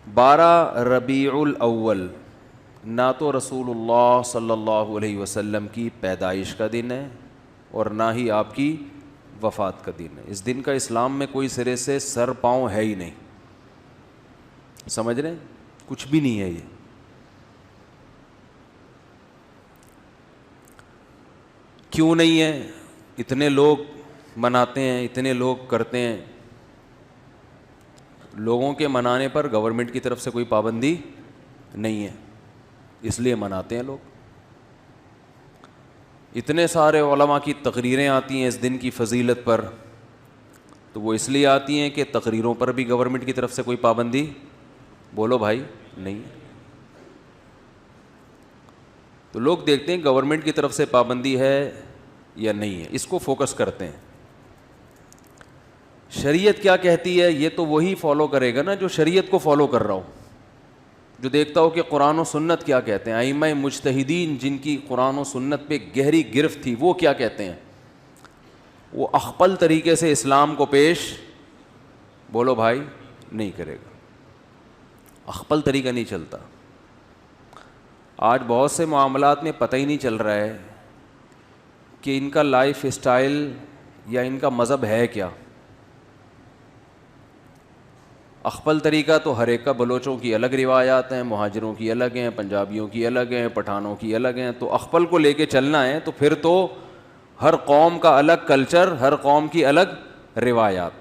12 ربیع الاول نہ تو رسول اللہ صلی اللہ علیہ وسلم کی پیدائش کا دن ہے اور نہ ہی آپ کی وفات کا دن ہے. اس دن کا اسلام میں کوئی سرے سے سر پاؤں ہے ہی نہیں. سمجھ رہے ہیں؟ کچھ بھی نہیں ہے یہ. کیوں نہیں ہے؟ اتنے لوگ مناتے ہیں, اتنے لوگ کرتے ہیں. لوگوں کے منانے پر گورنمنٹ کی طرف سے کوئی پابندی نہیں ہے, اس لیے مناتے ہیں لوگ. اتنے سارے علماء کی تقریریں آتی ہیں اس دن کی فضیلت پر, تو وہ اس لیے آتی ہیں کہ تقریروں پر بھی گورنمنٹ کی طرف سے کوئی پابندی, بولو بھائی, نہیں. تو لوگ دیکھتے ہیں گورنمنٹ کی طرف سے پابندی ہے یا نہیں ہے, اس کو فوکس کرتے ہیں. شریعت کیا کہتی ہے یہ تو وہی فالو کرے گا نا جو شریعت کو فالو کر رہا ہو, جو دیکھتا ہو کہ قرآن و سنت کیا کہتے ہیں. ائمہ مجتہدین جن کی قرآن و سنت پہ گہری گرفت تھی وہ کیا کہتے ہیں, وہ اخپل طریقے سے اسلام کو پیش, بولو بھائی, نہیں کرے گا. اخپل طریقہ نہیں چلتا. آج بہت سے معاملات میں پتہ ہی نہیں چل رہا ہے کہ ان کا لائف اسٹائل یا ان کا مذہب ہے کیا. اخپل طریقہ تو ہر ایک کا, بلوچوں کی الگ روایات ہیں, مہاجروں کی الگ ہیں, پنجابیوں کی الگ ہیں, پٹھانوں کی الگ ہیں. تو اخپل کو لے کے چلنا ہے تو پھر تو ہر قوم کا الگ کلچر, ہر قوم کی الگ روایات.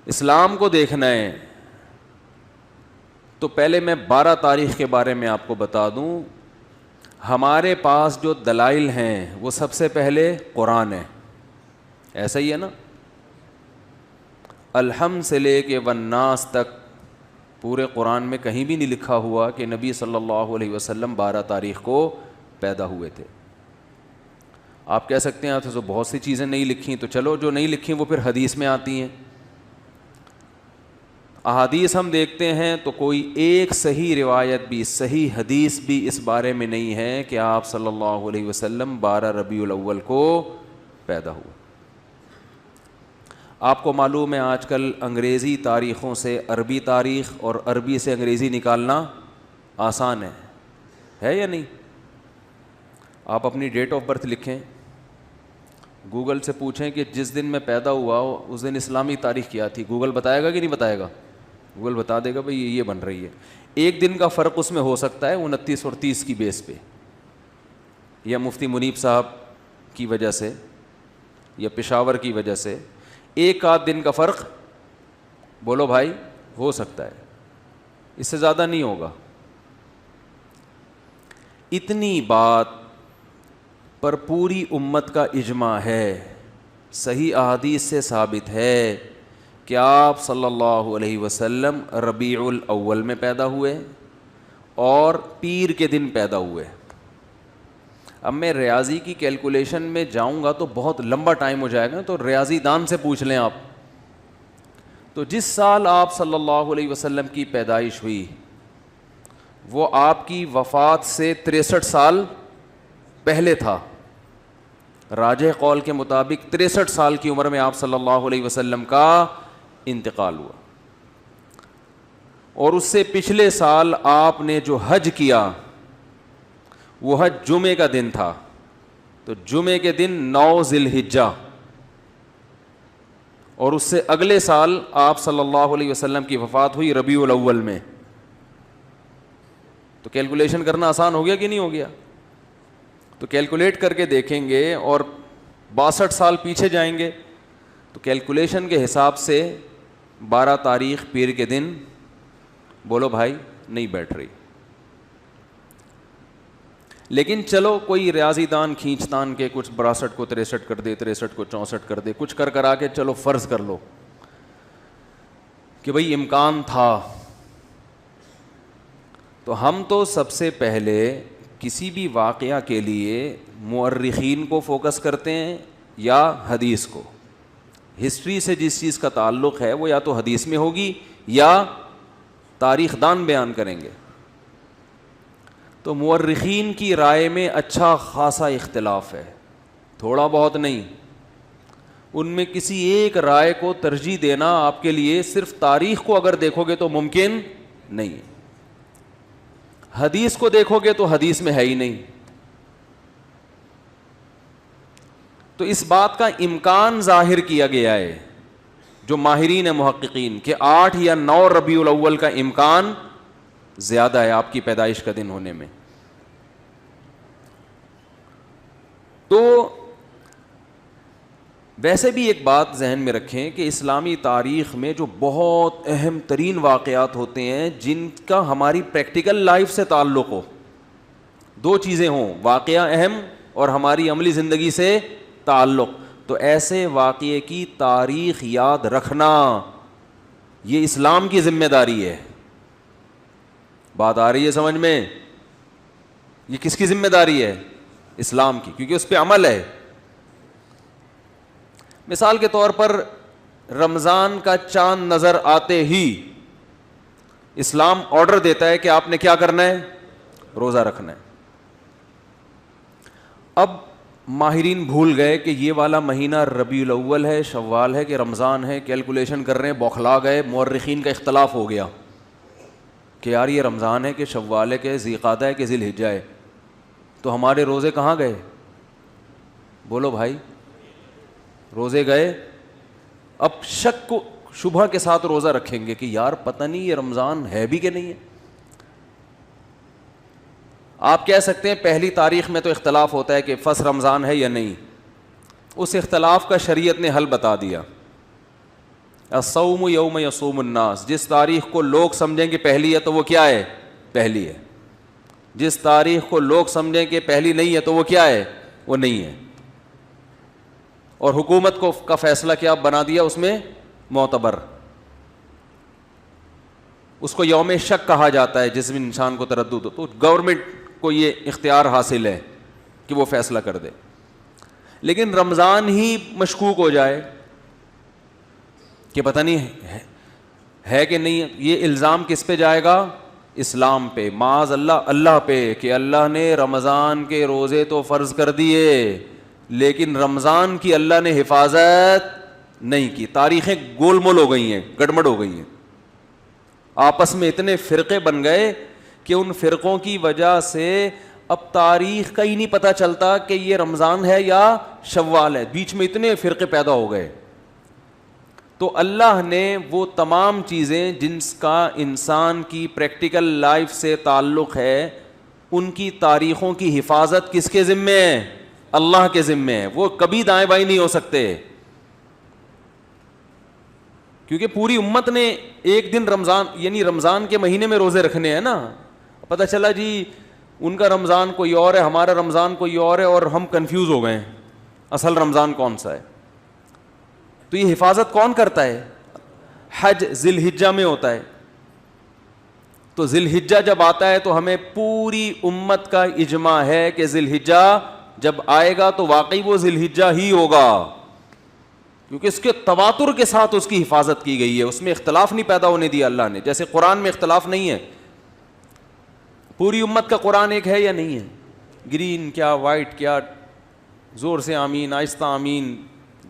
اسلام کو دیکھنا ہے تو پہلے میں 12 تاریخ کے بارے میں آپ کو بتا دوں. ہمارے پاس جو دلائل ہیں وہ سب سے پہلے قرآن ہے, ایسا ہی ہے نا. الحمد سے لے کے والناس تک پورے قرآن میں کہیں بھی نہیں لکھا ہوا کہ نبی صلی اللہ علیہ وسلم 12 تاریخ کو پیدا ہوئے تھے. آپ کہہ سکتے ہیں تو بہت سی چیزیں نہیں لکھی, تو چلو جو نہیں لکھی وہ پھر حدیث میں آتی ہیں. احادیث ہم دیکھتے ہیں تو کوئی ایک صحیح روایت بھی, صحیح حدیث بھی اس بارے میں نہیں ہے کہ آپ صلی اللہ علیہ وسلم 12 ربیع الاول کو پیدا ہوئے. آپ کو معلوم ہے آج کل انگریزی تاریخوں سے عربی تاریخ اور عربی سے انگریزی نکالنا آسان ہے یا نہیں؟ آپ اپنی ڈیٹ آف برتھ لکھیں, گوگل سے پوچھیں کہ جس دن میں پیدا ہوا اس دن اسلامی تاریخ کیا تھی, گوگل بتائے گا کہ نہیں بتائے گا؟ گوگل بتا دے گا بھئی یہ بن رہی ہے. ایک دن کا فرق اس میں ہو سکتا ہے 29 اور 30 کی بیس پہ, یا مفتی منیب صاحب کی وجہ سے یا پشاور کی وجہ سے ایک آدھ دن کا فرق, بولو بھائی, ہو سکتا ہے, اس سے زیادہ نہیں ہوگا. اتنی بات پر پوری امت کا اجماع ہے, صحیح احادیث سے ثابت ہے کہ آپ صلی اللہ علیہ وسلم ربیع الاول میں پیدا ہوئے اور پیر کے دن پیدا ہوئے. اب میں ریاضی کی کیلکولیشن میں جاؤں گا تو بہت لمبا ٹائم ہو جائے گا, تو ریاضی دان سے پوچھ لیں آپ. تو جس سال آپ صلی اللہ علیہ وسلم کی پیدائش ہوئی وہ آپ کی وفات سے 63 سال پہلے تھا. راجح قول کے مطابق 63 سال کی عمر میں آپ صلی اللہ علیہ وسلم کا انتقال ہوا. اور اس سے پچھلے سال آپ نے جو حج کیا وہ حج جمعے کا دن تھا, تو جمعے کے دن 9 ذی الحجہ, اور اس سے اگلے سال آپ صلی اللہ علیہ وسلم کی وفات ہوئی ربیع الاول میں. تو کیلکولیشن کرنا آسان ہو گیا کہ نہیں ہو گیا؟ تو کیلکولیٹ کر کے دیکھیں گے اور 62 سال پیچھے جائیں گے تو کیلکولیشن کے حساب سے 12 تاریخ پیر کے دن, بولو بھائی, نہیں بیٹھ رہی. لیکن چلو کوئی ریاضی دان کھینچ تان کے کچھ 62 کو 63 کر دے, 63 کو 64 کر دے, کچھ کر آ کے چلو فرض کر لو کہ بھئی امکان تھا. تو ہم تو سب سے پہلے کسی بھی واقعہ کے لیے مورخین کو فوکس کرتے ہیں یا حدیث کو. ہسٹری سے جس چیز کا تعلق ہے وہ یا تو حدیث میں ہوگی یا تاریخ دان بیان کریں گے. تو مورخین کی رائے میں اچھا خاصا اختلاف ہے, تھوڑا بہت نہیں. ان میں کسی ایک رائے کو ترجیح دینا آپ کے لیے صرف تاریخ کو اگر دیکھو گے تو ممکن نہیں ہے. حدیث کو دیکھو گے تو حدیث میں ہے ہی نہیں. تو اس بات کا امکان ظاہر کیا گیا ہے جو ماہرین محققین کہ 8 یا 9 ربیع الاول کا امکان زیادہ ہے آپ کی پیدائش کا دن ہونے میں. تو ویسے بھی ایک بات ذہن میں رکھیں کہ اسلامی تاریخ میں جو بہت اہم ترین واقعات ہوتے ہیں جن کا ہماری پریکٹیکل لائف سے تعلق ہو, 2 چیزیں ہوں, واقعہ اہم اور ہماری عملی زندگی سے تعلق, تو ایسے واقعے کی تاریخ یاد رکھنا یہ اسلام کی ذمہ داری ہے. بات آ رہی ہے سمجھ میں؟ یہ کس کی ذمہ داری ہے؟ اسلام کی, کیونکہ اس پہ عمل ہے. مثال کے طور پر رمضان کا چاند نظر آتے ہی اسلام آرڈر دیتا ہے کہ آپ نے کیا کرنا ہے؟ روزہ رکھنا ہے. اب ماہرین بھول گئے کہ یہ والا مہینہ ربیع الاول ہے, شوال ہے کہ رمضان ہے, کیلکولیشن کر رہے ہیں, بوکھلا گئے. مورخین کا اختلاف ہو گیا کہ یار یہ رمضان ہے کہ شوال ہے کہ ذی قعدہ ہے کہ ذی الحجہ ہے, تو ہمارے روزے کہاں گئے؟ بولو بھائی, روزے گئے. اب شک کو شبہ کے ساتھ روزہ رکھیں گے کہ یار پتہ نہیں یہ رمضان ہے بھی کہ نہیں ہے. آپ کہہ سکتے ہیں پہلی تاریخ میں تو اختلاف ہوتا ہے کہ فرسٹ رمضان ہے یا نہیں, اس اختلاف کا شریعت نے حل بتا دیا. الصوم یوم یصوم الناس, جس تاریخ کو لوگ سمجھیں کہ پہلی ہے تو وہ کیا ہے؟ پہلی ہے. جس تاریخ کو لوگ سمجھیں کہ پہلی نہیں ہے تو وہ کیا ہے؟ وہ نہیں ہے. اور حکومت کو کا فیصلہ کیا بنا دیا اس میں؟ معتبر. اس کو یوم شک کہا جاتا ہے جس میں انسان کو تردد ہو, تو گورنمنٹ کو یہ اختیار حاصل ہے کہ وہ فیصلہ کر دے. لیکن رمضان ہی مشکوک ہو جائے کہ پتہ نہیں ہے کہ نہیں ہے, یہ الزام کس پہ جائے گا؟ اسلام پہ, معاذ اللہ اللہ پہ, کہ اللہ نے رمضان کے روزے تو فرض کر دیے لیکن رمضان کی اللہ نے حفاظت نہیں کی. تاریخیں گول مول ہو گئی ہیں, گڑبڑ ہو گئی ہیں. آپس میں اتنے فرقے بن گئے کہ ان فرقوں کی وجہ سے اب تاریخ کا ہی نہیں پتہ چلتا کہ یہ رمضان ہے یا شوال ہے. بیچ میں اتنے فرقے پیدا ہو گئے. تو اللہ نے وہ تمام چیزیں جن کا انسان کی پریکٹیکل لائف سے تعلق ہے ان کی تاریخوں کی حفاظت کس کے ذمے ہے؟ اللہ کے ذمے ہے. وہ کبھی دائیں بائیں نہیں ہو سکتے, کیونکہ پوری امت نے ایک دن رمضان یعنی رمضان کے مہینے میں روزے رکھنے ہیں نا. پتہ چلا جی ان کا رمضان کوئی اور ہے, ہمارا رمضان کوئی اور ہے, اور ہم کنفیوز ہو گئے اصل رمضان کون سا ہے. تو یہ حفاظت کون کرتا ہے؟ حج ذی الحجہ میں ہوتا ہے. تو ذی الحجہ جب آتا ہے تو ہمیں پوری امت کا اجماع ہے کہ ذی الحجہ جب آئے گا تو واقعی وہ ذی الحجہ ہی ہوگا, کیونکہ اس کے تواتر کے ساتھ اس کی حفاظت کی گئی ہے. اس میں اختلاف نہیں پیدا ہونے دیا اللہ نے, جیسے قرآن میں اختلاف نہیں ہے. پوری امت کا قرآن ایک ہے یا نہیں ہے؟ گرین کیا وائٹ کیا, زور سے آمین, آہستہ آمین,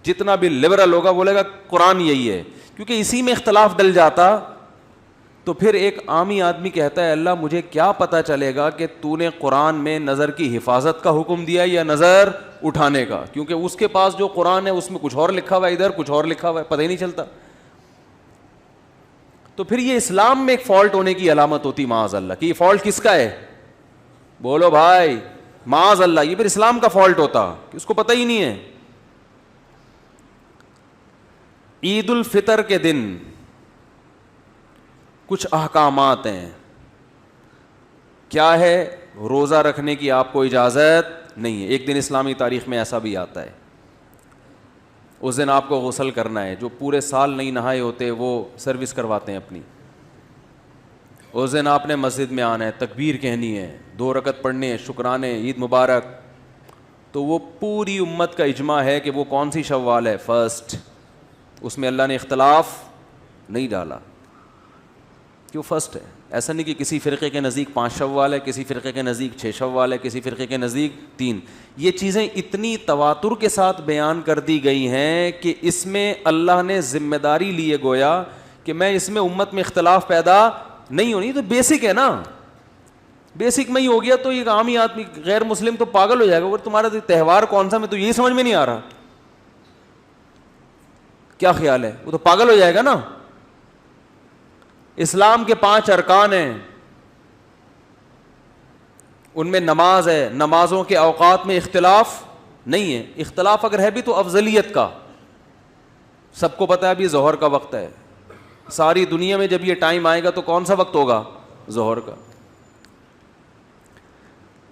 جتنا بھی لبرل ہوگا بولے گا قرآن یہی ہے. کیونکہ اسی میں اختلاف ڈل جاتا تو پھر ایک عامی آدمی کہتا ہے اللہ مجھے کیا پتہ چلے گا کہ تو نے قرآن میں نظر کی حفاظت کا حکم دیا یا نظر اٹھانے کا, کیونکہ اس کے پاس جو قرآن ہے اس میں کچھ اور لکھا ہوا ہے, ادھر کچھ اور لکھا ہوا ہے, پتہ ہی نہیں چلتا. تو پھر یہ اسلام میں ایک فالٹ ہونے کی علامت ہوتی معاذ اللہ کہ یہ فالٹ کس کا ہے؟ بولو بھائی, معاذ اللہ, یہ پھر اسلام کا فالٹ ہوتا کہ اس کو پتہ ہی نہیں ہے. عید الفطر کے دن کچھ احکامات ہیں. کیا ہے؟ روزہ رکھنے کی آپ کو اجازت نہیں ہے. ایک دن اسلامی تاریخ میں ایسا بھی آتا ہے, اس دن آپ کو غسل کرنا ہے. جو پورے سال نہیں نہائے ہوتے وہ سروس کرواتے ہیں اپنی. اس دن آپ نے مسجد میں آنا ہے, تکبیر کہنی ہے, 2 رکعت پڑھنے ہیں, شکرانے, عید مبارک. تو وہ پوری امت کا اجماع ہے کہ وہ کون سی شوال ہے؟ فرسٹ. اس میں اللہ نے اختلاف نہیں ڈالا. کہ وہ فرسٹ ہے. ایسا نہیں کہ کسی فرقے کے نزدیک 5 شوال ہے, کسی فرقے کے نزدیک 6 شوال ہے, کسی فرقے کے نزدیک 3. یہ چیزیں اتنی تواتر کے ساتھ بیان کر دی گئی ہیں کہ اس میں اللہ نے ذمہ داری لیے گویا کہ میں اس میں امت میں اختلاف پیدا نہیں ہونی. تو بیسک ہے نا, بیسک میں ہی ہو گیا تو ایک عامی آدمی غیر مسلم تو پاگل ہو جائے گا. اور تمہارا تہوار کون سا, میں تو یہی سمجھ میں نہیں آ رہا, کیا خیال ہے, وہ تو پاگل ہو جائے گا نا. اسلام کے 5 ارکان ہیں, ان میں نماز ہے, نمازوں کے اوقات میں اختلاف نہیں ہے. اختلاف اگر ہے بھی تو افضلیت کا. سب کو پتہ ہے ابھی ظہر کا وقت ہے, ساری دنیا میں جب یہ ٹائم آئے گا تو کون سا وقت ہوگا, ظہر کا.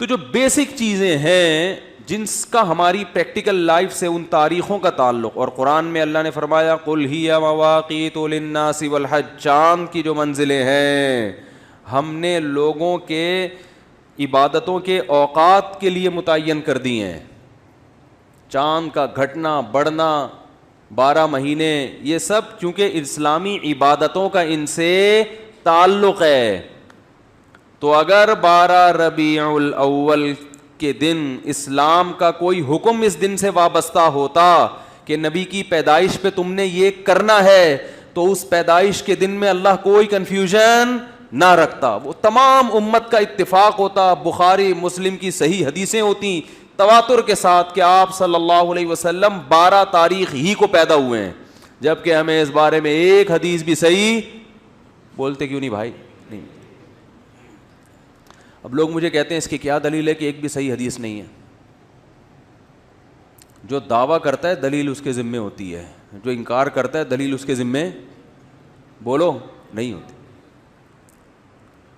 تو جو بیسک چیزیں ہیں جن کا ہماری پریکٹیکل لائف سے ان تاریخوں کا تعلق, اور قرآن میں اللہ نے فرمایا قل ہی مواقیت للناس والحج, چاند کی جو منزلیں ہیں ہم نے لوگوں کے عبادتوں کے اوقات کے لیے متعین کر دی ہیں. چاند کا گھٹنا بڑھنا, 12 مہینے, یہ سب چونکہ اسلامی عبادتوں کا ان سے تعلق ہے. تو اگر 12 ربیع الاول کے دن اسلام کا کوئی حکم اس دن سے وابستہ ہوتا کہ نبی کی پیدائش پہ تم نے یہ کرنا ہے, تو اس پیدائش کے دن میں اللہ کوئی کنفیوژن نہ رکھتا, وہ تمام امت کا اتفاق ہوتا. بخاری مسلم کی صحیح حدیثیں ہوتی تواتر کے ساتھ کہ آپ صلی اللہ علیہ وسلم 12 تاریخ ہی کو پیدا ہوئے ہیں, جبکہ ہمیں اس بارے میں ایک حدیث بھی صحیح, بولتے کیوں نہیں بھائی, نہیں. اب لوگ مجھے کہتے ہیں اس کی کیا دلیل ہے کہ ایک بھی صحیح حدیث نہیں ہے. جو دعویٰ کرتا ہے دلیل اس کے ذمے ہوتی ہے, جو انکار کرتا ہے دلیل اس کے ذمے بولو نہیں ہوتی.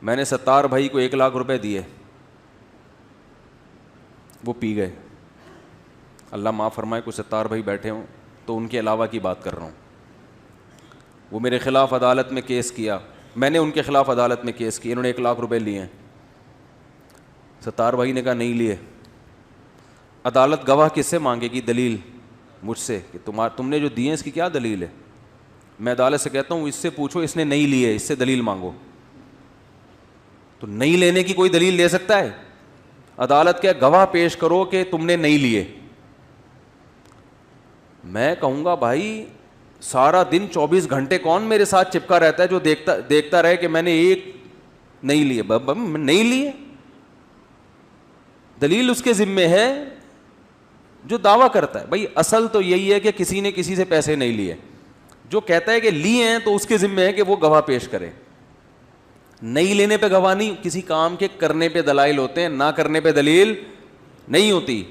میں نے 70 بھائی کو 1 لاکھ روپے دیے, وہ پی گئے. اللہ معاف فرمائے کچھ 70 بھائی بیٹھے ہوں تو ان کے علاوہ کی بات کر رہا ہوں. وہ میرے خلاف عدالت میں کیس کیا, میں نے ان کے خلاف عدالت میں کیس کیا, انہوں نے 1 لاکھ روپے لیے ہیں. 70 بھائی نے کہا نہیں لیے. عدالت گواہ کس سے مانگے گی, دلیل مجھ سے کہ تم نے جو دیے اس کی کیا دلیل ہے. میں عدالت سے کہتا ہوں اس سے پوچھو اس نے نہیں لیے, اس سے دلیل مانگو. تو نہیں لینے کی کوئی دلیل لے سکتا ہے؟ عدالت کے گواہ پیش کرو کہ تم نے نہیں لیے. میں کہوں گا بھائی سارا دن 24 گھنٹے کون میرے ساتھ چپکا رہتا ہے جو دیکھتا رہے کہ میں نے ایک نہیں لیے, نہیں لیے. دلیل اس کے ذمے ہے جو دعویٰ کرتا ہے. بھائی اصل تو یہی ہے کہ کسی نے کسی سے پیسے نہیں لیے. جو کہتا ہے کہ لیے ہیں تو اس کے ذمے ہے کہ وہ گواہ پیش کرے. نہیں لینے پہ گواہ نہیں, کسی کام کے کرنے پہ دلائل ہوتے ہیں, نہ کرنے پہ دلیل نہیں ہوتی.